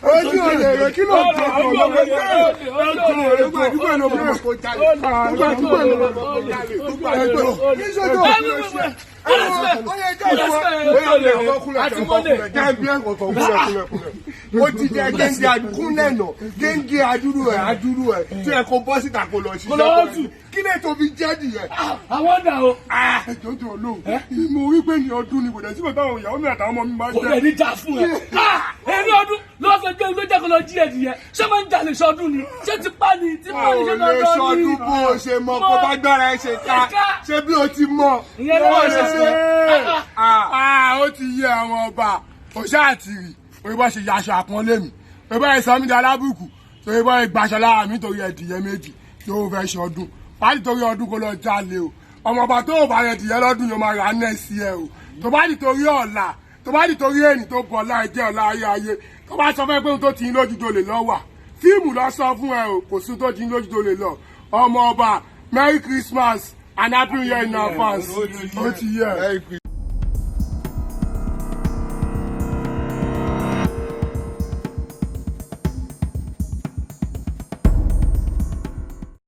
ojú olè kí ló ń tẹ ó ti jẹ géńdé adúkúnlẹ̀ náà géńdé adúrú ẹ̀ tí ẹ kó bọ́ síta kó lọ sí lọ́kọ̀ọ́ kí lè tóbi jẹ́ nìyẹn. àwọn ọ̀dà o. ẹjọ́ lóhùn mo wí pé ní ọdún ni kò dẹ̀ síbẹ̀ táwọn ìyàwó mi àtàwọn ọmọ mi máa ń jẹ́. kò lè ní jà fún ẹ. ẹni ọdún lọ́sọ̀ jẹ́ ló jẹ́ kó lọ jí ẹ̀dìyẹ ṣé máa ń jà lè ṣọdún ni ṣé ti pa ni tí pa ni ṣé lọ́dọ̀ ni. ṣọdún bó o ṣe mọ kó bá gbára ẹ ṣe ká ṣé bí o ti mọ. ìyẹn ló wọ́n ṣe ṣe. ó ti yẹ àwọn ọba òṣàtìrì òyìnbó ṣe yaṣọ àpọ́nlé mi òyìnbó ẹ̀ sọ mí di alábùkù òyìnbó ẹ̀ gbàṣọ lára mi torí ẹ̀dìyẹ méjì tí ó fẹ́ ṣọdún pàdé torí ọdún kó lọ jalè o ọmọ ọba tó bá rẹ dìyẹ lọ́dún yóò máa rà nẹ́ẹ̀sì ẹ o tó bá di torí ọ̀la tó bá di torí èyí tó bọ̀ láì jẹ́ ọ̀la ayé tó bá sọ fẹ́ pé ohun tó ti ń lójúdo lè lọ wà fíìmù lọ sọ fún ẹ o kò sí tó ti ń lójúdo lè lọ ọmọ ọba Merry Christmas and Happy New Year in advance ó ti yẹ.